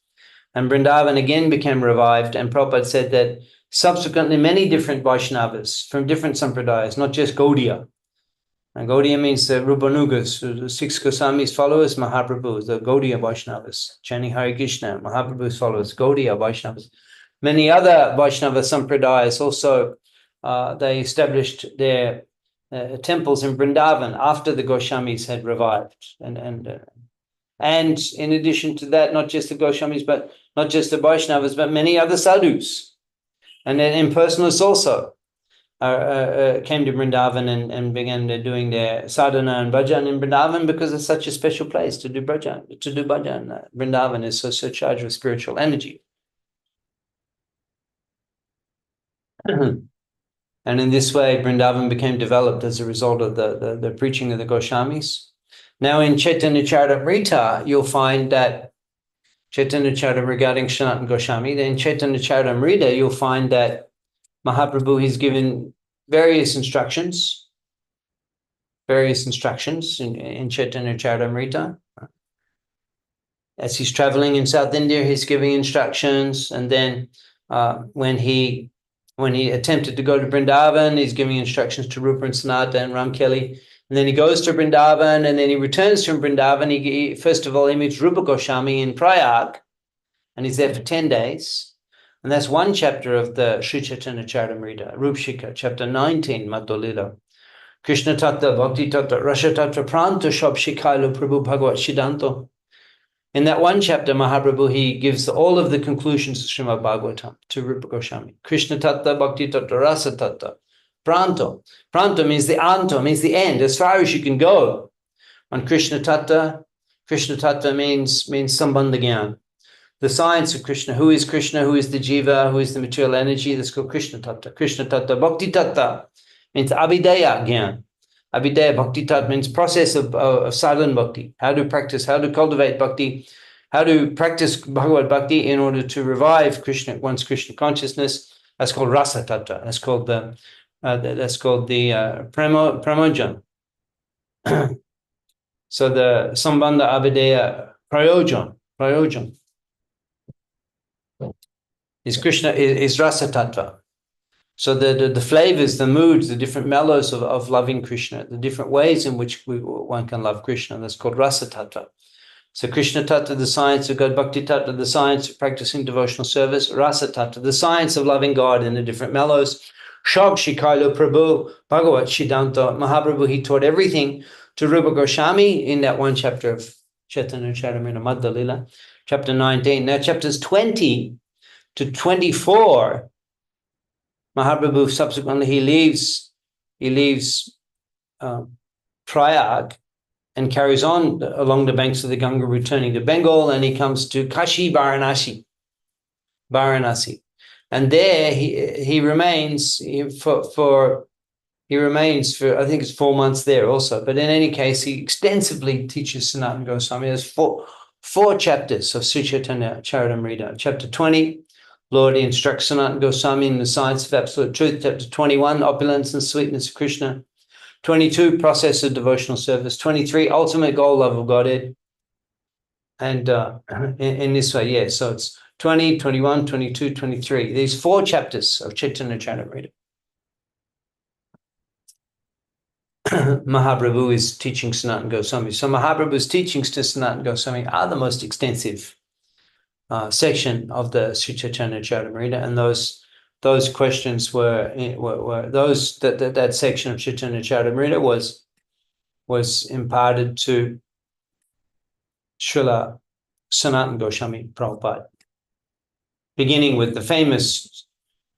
A: And Vrindavan again became revived. And Prabhupada said that subsequently many different Vaishnavas from different sampradayas, not just Gaudiya. And Gaudiya means the Rupanugas, the 6 Goswamis followers, Mahaprabhus, the Gaudiya Vaishnavas, chanting Hare Krishna, Mahaprabhu's followers, Gaudiya Vaishnavas. Many other Vaishnava sampradayas also, they established their temples in Vrindavan after the Goswamis had revived. And in addition to that, not just the Goswamis, but not just the Vaishnavas, but many other sadhus. And then impersonalists also came to Vrindavan and began doing their sadhana and bhajan in Vrindavan because it's such a special place to do bhajan. Vrindavan is so charged with spiritual energy. And in this way, Vrindavan became developed as a result of the preaching of the Goswamis. Now in Chaitanya Charitamrita, you'll find that Chaitanya Charitamrita regarding Sanatana Goswami, then Chaitanya Charitamrita, you'll find that Mahaprabhu has given various instructions in Chaitanya Charitamrita. As he's traveling in South India, he's giving instructions. And then when he attempted to go to Vrindavan, he's giving instructions to Rupa and Sanata and Ramkeli. And then he goes to Vrindavan, and then he returns from Vrindavan. He first of all, he meets Rupa Goswami in Prayag, and he's there for 10 days. And that's one chapter of the Sri Chaitanya Charitamrita, Rupshika, chapter 19, Madhulila. Krishna Tattva, Bhakti Tattva, Rasa Tattva, Pranta, Shab Shikhailo, Prabhu Bhagavat Siddhanto. In that one chapter, Mahaprabhu, he gives all of the conclusions of Srimadbhagavatam to Rupa Goswami. Krishna Tattva, Bhakti Tattva, Rasa Tattva, Pranto. Pranto means the anto, means the end, as far as you can go. On Krishna Tattva means Sambandha Gyan. The science of Krishna, who is the jiva, who is the material energy, that's called Krishna Tattva. Krishna Tattva, Bhakti Tattva means Abhidaya Gyan. Abhidaya Bhakti Tattva means process of sadhana bhakti, how to practice, how to cultivate bhakti, how to practice Bhagavad Bhakti in order to revive one's Krishna consciousness. That's called Rasa Tattva. That's called the Pramojan. So the Sambandha Abhidaya Prayojan. Is Krishna is Rasa Tattva. So the flavors, the moods, the different mellows of loving Krishna, the different ways in which one can love Krishna, that's called Rasa Tattva. So Krishna Tattva, the science of God, Bhakti Tattva, the science of practicing devotional service, Rasa Tattva, the science of loving God in the different mellows. Shab Shikhailo Prabhu Bhagavat Siddhanta. Mahaprabhu, he taught everything to Rupa Goswami in that one chapter of Chaitanya Charitamrita Madhya Lila, chapter 19. Now chapters 20 to 24, Mahaprabhu subsequently he leaves Prayag and carries on along the banks of the Ganga, returning to Bengal, and he comes to Kashi Varanasi. And there he remains for I think it's 4 months there also. But in any case, he extensively teaches Sanatana Goswami. There's 4 chapters of Sri Chaitanya Charitamrita. Chapter 20, Lord instructs Sanatana Goswami in the science of absolute truth. Chapter 21, opulence and sweetness of Krishna. 22, process of devotional service. 23, ultimate goal, love of Godhead. And in this way, yeah, so it's 20, 21, 22, 23. These 4 chapters of Chaitanya Charitamrita. Mahaprabhu is teaching Sanatana Goswami. So Mahaprabhu's teachings to Sanatana Goswami are the most extensive section of the Sri Chaitanya Charitamrita, and those questions were those that section of Chaitanya Charitamrita was imparted to Srila Sanatana Goswami Prabhupada, beginning with the famous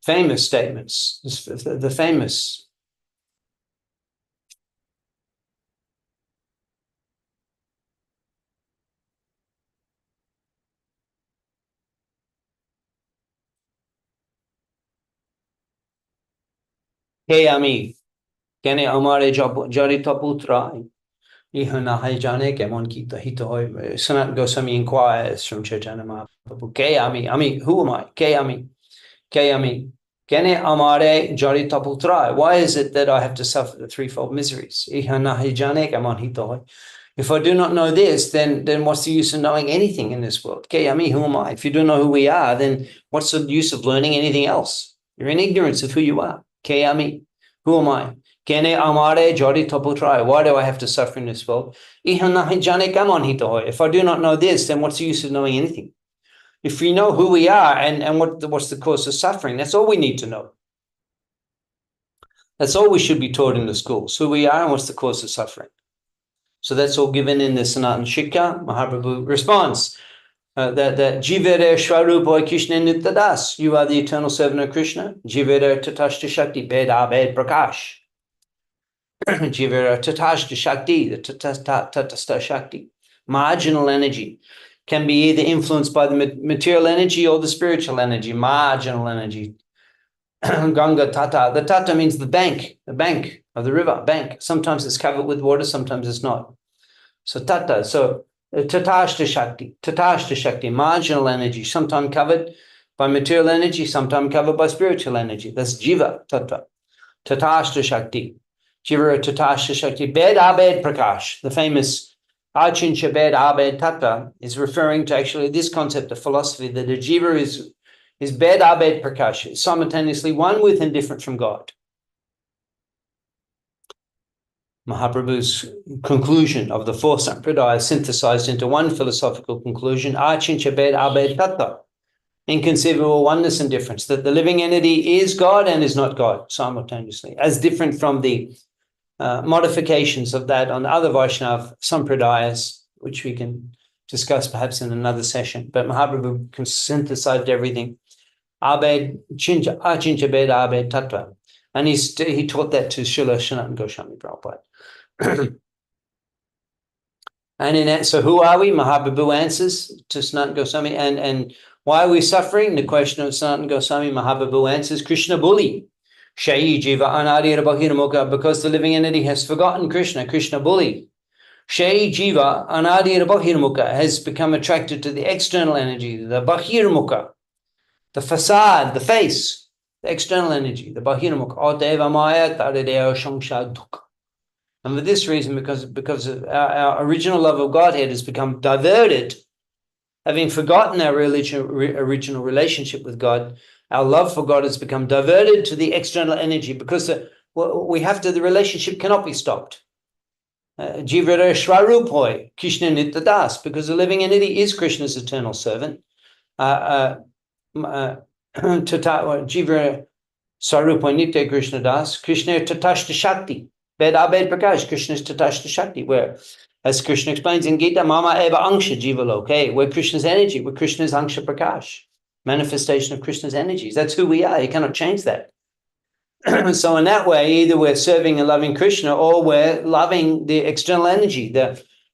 A: statements, the famous Hey Ami, kene amare jarita putra, ihana jane kemon kita hito. Sanatana Goswami inquires from Chaitanya Mahaprabhu, Ke Ami, who am I? Ke Ami, kene amare jarita putra. Why is it that I have to suffer the threefold miseries? Ihana jane kemon hito. If I do not know this, then what's the use of knowing anything in this world? Ke Ami, who am I? If you don't know who we are, then what's the use of learning anything else? You're in ignorance of who you are. Ke Ami, who am I? Kene amare jari taputrai. Why do I have to suffer in this world? If I do not know this, then what's the use of knowing anything? If we know who we are and what's the cause of suffering, that's all we need to know. That's all we should be taught in the schools, who we are and what's the cause of suffering. So that's all given in the Sanatana Shikha. Mahaprabhu responds that Jivere Shvarupa Krishna Nitadas, you are the eternal servant of Krishna. Jivere Tatashta Shakti, Bed Abed Prakash. Jivere Tatashta Shakti, the Tatasta Shakti, marginal energy, can be either influenced by the material energy or the spiritual energy, marginal energy. Ganga Tata, the Tata means the bank of the river, bank. Sometimes it's covered with water, sometimes it's not. So Tata, so Tatashta Shakti, marginal energy, sometimes covered by material energy, sometimes covered by spiritual energy. That's Jiva Tata. Tatashta Shakti. Jiva Tatashta Shakti. Bed Abed Prakash, the famous Achincha Bed Abed Tata, is referring to actually this concept of philosophy that a Jiva is Bed Abed Prakash, simultaneously one with and different from God. Mahaprabhu's conclusion of the 4 sampradayas synthesized into one philosophical conclusion, Achincha Bed Abed Tata, inconceivable oneness and difference, that the living entity is God and is not God simultaneously, as different from the modifications of that on other Vaishnava sampradayas, which we can discuss perhaps in another session. But Mahaprabhu synthesized everything. Achincha Bed Abed Tata. And he taught that to Srila Sanatana Goswami Prabhupada. And in that, so who are we? Mahaprabhu answers to Sanatana Goswami. And why are we suffering? The question of Sanatana Goswami, Mahaprabhu answers, Krishna Bully. Shayi Jiva Anadira Bahiramuka, because the living entity has forgotten Krishna, Krishna Bully. Shayi Jiva Anadira Bahiramuka has become attracted to the external energy, the Bahiramuka, the facade, the face, the external energy, the Bahiramuka. Oteva Maya Taradeo Shangshaduk. And for this reason, because our original love of Godhead has become diverted, having forgotten our original relationship with God, our love for God has become diverted to the external energy because the relationship cannot be stopped. Jivara Shvarupoi, Krishna Nitadas, because the living entity is Krishna's eternal servant. Jivara Swarupoi Nitya Krishna Das, Krishna Tatashta Shakti. Bed Abed Prakash, Krishna's Tatashta Shakti, where, as Krishna explains in Gita, Mama Eva Angsha Jiva Loke, where Krishna's energy, where Krishna's Angsha Prakash, manifestation of Krishna's energies. That's who we are. You cannot change that. So in that way, either we're serving and loving Krishna or we're loving the external energy.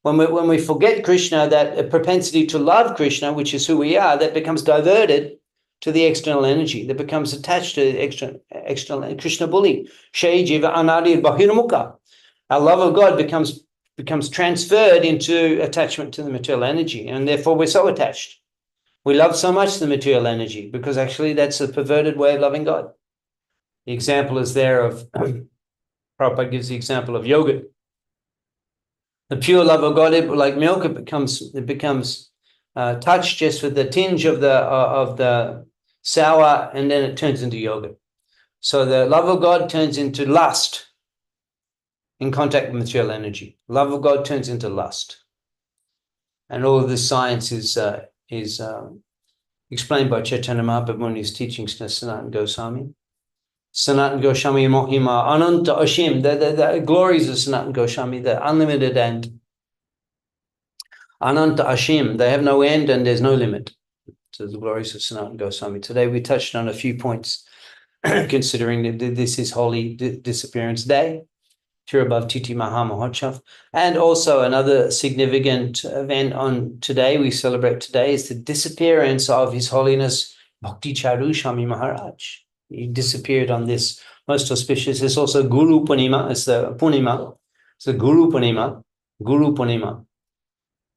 A: When we forget Krishna, that propensity to love Krishna, which is who we are, that becomes diverted to the external energy, that becomes attached to the external Krishna Bully. Shai Jiva Anadi Bahiramuka. Our love of God becomes becomes transferred into attachment to the material energy. And therefore we're so attached. We love so much the material energy because actually that's a perverted way of loving God. The example is there of, Prabhupada gives the example of yogurt. The pure love of God, like milk, it becomes touched just with the tinge of the sour, and then it turns into yogurt. So the love of God turns into lust in contact with material energy. Love of God turns into lust. And all of this science is explained by Chaitanya Mahaprabhu in his teachings to Sanatana Goswami. Sanatana Goswami Mohima, Ananta Ashim, the glories of Sanatana Goswami, the unlimited and Ananta Ashim, they have no end and there's no limit to the glories of Sanatana Goswami. Today we touched on a few points considering that this is Holy Disappearance Day, Tirabhav Titi Mahamahotshav, and also another significant event on today, we celebrate today, is the disappearance of His Holiness Bhakti Charu Swami Maharaj. He disappeared on this most auspicious. It's also Guru Purnima. It's the Purnima. It's the Guru Purnima. Guru Purnima.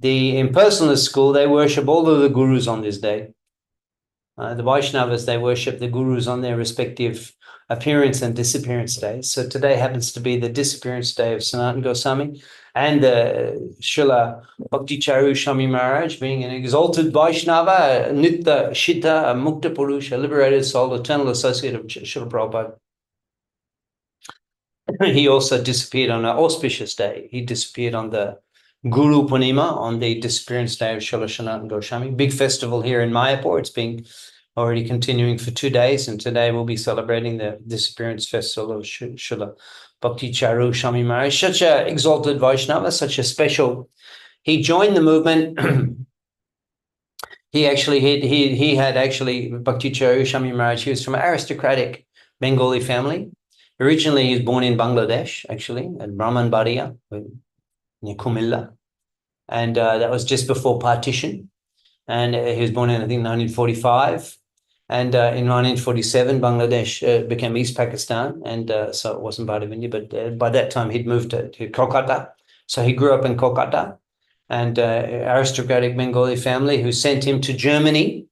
A: The impersonalist school, they worship all of the gurus on this day. The Vaishnavas, they worship the gurus on their respective appearance and disappearance days. So today happens to be the disappearance day of Sanatana Goswami and Srila Bhakti Charu Swami Maharaj, being an exalted Vaishnava, a Nitya Shita, a Mukta Purusha, a liberated soul, eternal associate of Srila Prabhupada. He also disappeared on an auspicious day. He disappeared on the Guru Purnima, on the disappearance day of Srila Sanatana Goswami. Big festival here in Mayapur. It's been already continuing for 2 days, and today we'll be celebrating the disappearance festival of Srila Bhakti Charu Swami Maharaj. Such an exalted Vaishnava, such a special. He joined the movement. he had Bhakti Charu Swami Maharaj. He was from an aristocratic Bengali family. Originally, he was born in Bangladesh, actually, at Brahmanbaria, near Kumilla. And that was just before partition. And he was born in, I think, 1945. And in 1947, Bangladesh became East Pakistan. And so it wasn't part of India. But by that time, he'd moved to Kolkata. So he grew up in Kolkata. And aristocratic Bengali family who sent him to Germany.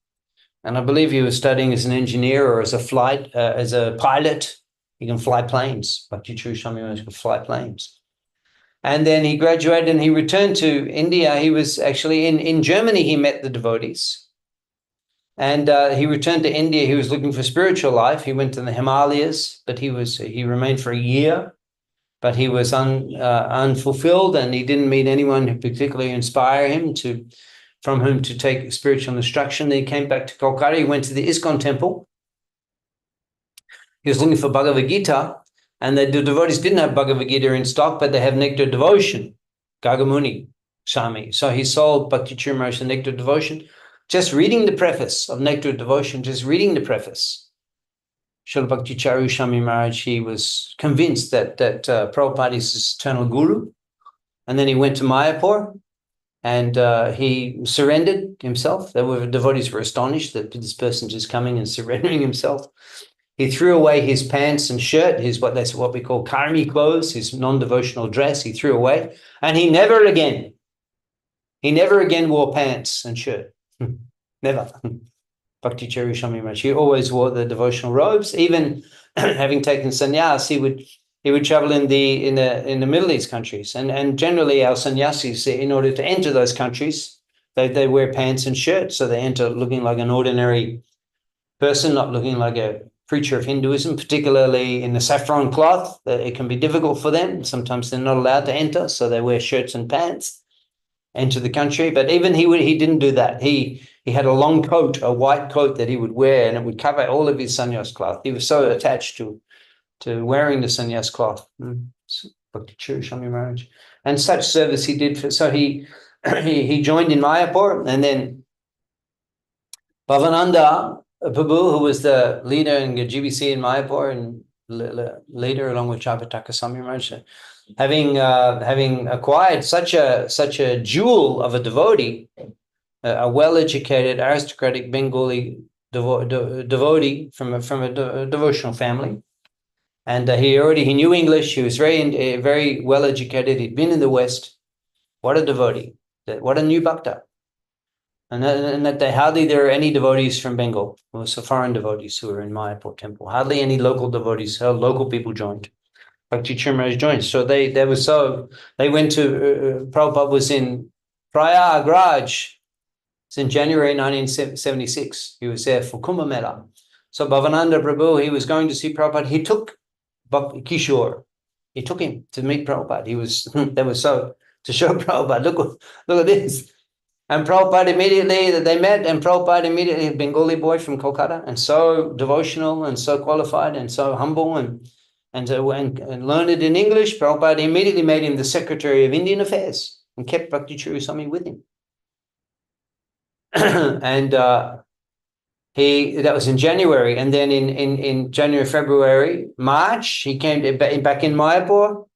A: And I believe he was studying as an engineer or as a pilot. He can fly planes. Bhakti Charu Swami Maharaj could fly planes. And then he graduated and he returned to India. He was actually in Germany, he met the devotees. And he returned to India. He was looking for spiritual life. He went to the Himalayas, but he remained for a year, but he was unfulfilled, and he didn't meet anyone who particularly inspired him from whom to take spiritual instruction. Then he came back to Kolkata. He went to the Iskcon temple. He was looking for Bhagavad Gita. And the devotees didn't have Bhagavad Gita in stock, but they have Nectar Devotion, Gagamuni Swami. So he sold Bhakti Charu Maharaj the Nectar Devotion. Just reading the preface of Nectar Devotion, just reading the preface, Srila Bhakti Charu Swami Maharaj, he was convinced that Prabhupada is his eternal guru. And then he went to Mayapur and he surrendered himself. The devotees were astonished that this person just coming and surrendering himself. He threw away his pants and shirt, what we call karmi clothes, his non-devotional dress. He threw away, and he never again wore pants and shirt. Never. Bhakti Charu Swami Maharaj. He always wore the devotional robes. Even having taken sannyas, he would travel in the Middle East countries, and generally our sannyasis, in order to enter those countries, they wear pants and shirts, so they enter looking like an ordinary person, not looking like a preacher of Hinduism, particularly in the saffron cloth. It can be difficult for them. Sometimes they're not allowed to enter, so they wear shirts and pants, enter the country. But even he didn't do that. He had a long coat, a white coat that he would wear, and it would cover all of his sannyas cloth. He was so attached to wearing the sannyas cloth. Bhakti Charu Swami Maharaj. And such service he did. So he joined in Mayapur, and then Bhavananda Prabhu, who was the leader in the GBC in Mayapur and later along with Chaitanya Swami Maharaj, having acquired such a jewel of a devotee, a well-educated aristocratic Bengali devotee from a devotional family, and he knew English. He was very well educated. He'd been in the West, What a devotee. What a new bhakta. And that hardly there are any devotees from Bengal. There were some foreign devotees who were in Mayapur temple. Hardly any local devotees. Local people joined. Bhakti Maharaj joined. So they went to, Prabhupada was in Prayagraj. It's in January 1976. He was there for Kumbh Mela. So Bhavananda Prabhu, he was going to see Prabhupada. He took Kishore. He took him to meet Prabhupada. To show Prabhupada, look at this. And Prabhupada immediately, they met, and Prabhupada immediately, a Bengali boy from Kolkata, and so devotional and so qualified and so humble and learned in English. Prabhupada immediately made him the Secretary of Indian Affairs and kept Bhakti Swami with him. And that was in January. And then in January, February, March, he came back in Mayapur.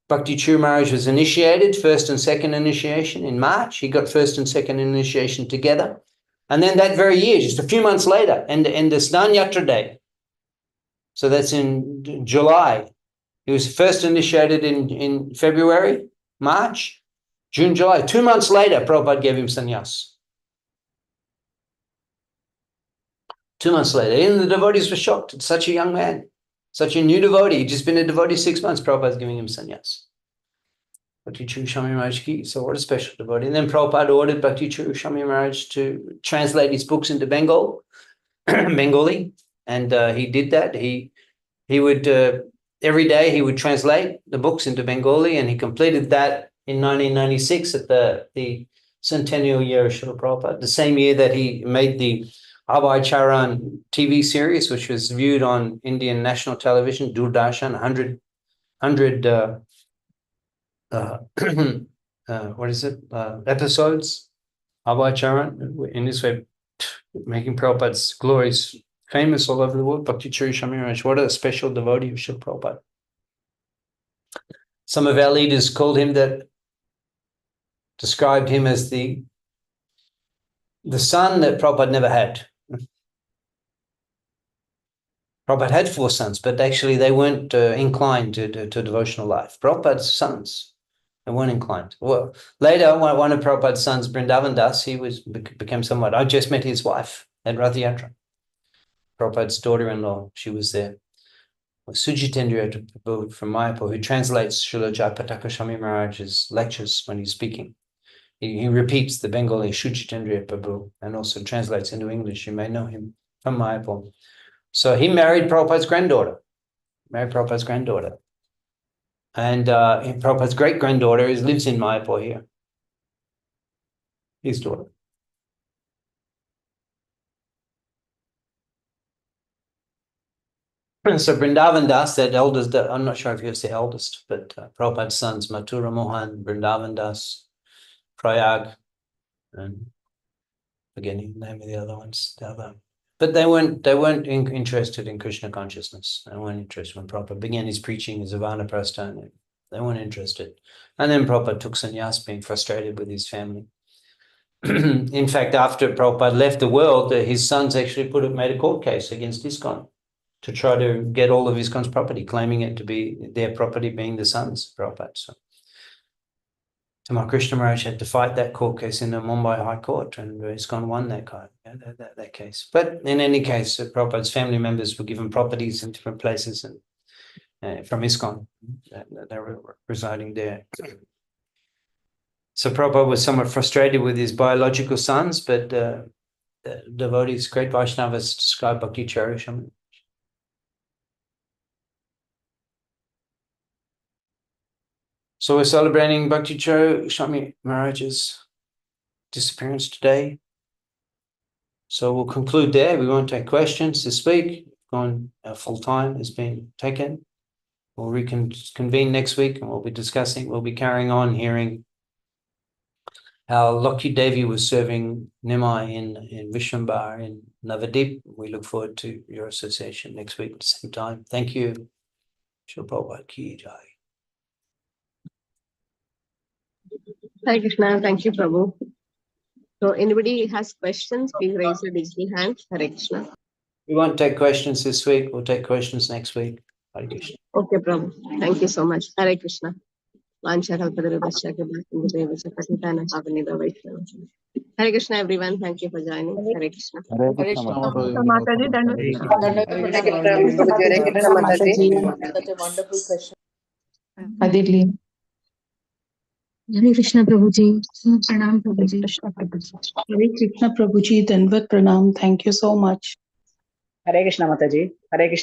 A: Bhakti Maharaj was initiated, first and second initiation in March. He got first and second initiation together. And then that very year, just a few months later, and the Snan Yatra Day, so that's in July. He was first initiated in February, March, June, July. 2 months later, Prabhupada gave him sannyas. 2 months later. Even the devotees were shocked. It's such a young man. Such a new devotee. He'd just been a devotee 6 months. Prabhupada's giving him sannyas. Bhakti Swami Maharaj ki. So what a special devotee. And then Prabhupada ordered Bhakti Swami Maharaj to translate his books into Bengali. And he did that. He would, every day he would translate the books into Bengali, and he completed that in 1996 at the centennial year of Srila Prabhupada, the same year that he made the Abhay Charan TV series, which was viewed on Indian national television, Doordarshan, 100 episodes, Abhay Charan, in this way, making Prabhupada's glories famous all over the world. Bhakti Swami Maharaj, what a special devotee of Srila Prabhupada. Some of our leaders described him as the son that Prabhupada never had. Prabhupada had 4 sons, but actually they weren't inclined to devotional life. Prabhupada's sons, they weren't inclined. Well, later, one of Prabhupada's sons, Vrindavan Das, he became somewhat. I just met his wife at Radha Yatra. Prabhupada's daughter-in-law, she was there. Sujitendriya Prabhu from Mayapur, who translates Srila Jayapataka Swami Maharaj's lectures when he's speaking. He repeats the Bengali Sujitendriya Prabhu and also translates into English. You may know him from Mayapur. So he married Prabhupada's granddaughter. And Prabhupada's great-granddaughter lives in Mayapur here. His daughter. So Vrindavan Das, that eldest, I'm not sure if he was the eldest, but Prabhupada's sons, Mathura Mohan, Vrindavan Das, Prayag, and forgetting the name of the other ones. But they weren't interested in Krishna consciousness. They weren't interested when Prabhupada began his preaching as a Vanaprastha. They weren't interested. And then Prabhupada took sannyas, being frustrated with his family. In fact, after Prabhupada left the world, his sons actually made a court case against Iskcon to try to get all of Iskcon's property, claiming it to be their property, being the sons of Prabhupada. So Krishna Maharaj had to fight that court case in the Mumbai High Court, and Iskcon won that case. But in any case, Prabhupada's family members were given properties in different places and from Iskcon. They were residing there. So Prabhupada was somewhat frustrated with his biological sons, but the devotees, great Vaishnavas, describe Bhakti Swami. So we're celebrating Bhakti Swami Maharaj's disappearance today. So we'll conclude there. We won't take questions this week. Our full time has been taken. We'll reconvene next week, and we'll be carrying on hearing how Lokhi Devi was serving Nimai in Vishwambar in Navadip. We look forward to your association next week at the same time. Thank you. Srila Prabhupada ki jai.
B: Hare Krishna. Thank you, Prabhu. So anybody has questions, please raise your digital hand. Hare Krishna.
A: We won't take questions this week. We'll take questions next week. Hare Krishna.
B: Okay, Prabhu. Thank you so much. Hare Krishna. Hare Krishna, everyone. Thank you for joining. Hare Krishna.
C: Hare Krishna
D: Mataji,
C: Mataji.
E: Hare Krishna Mataji.
F: Such a wonderful question.
D: Aditya.
G: Hare Krishna Prabhuji. Pranam Prabhuji.
H: Hare Krishna Prabhuji, Dandavat Pranam. Thank you so much.
E: Hare Krishna Mataji. Hare Krishna.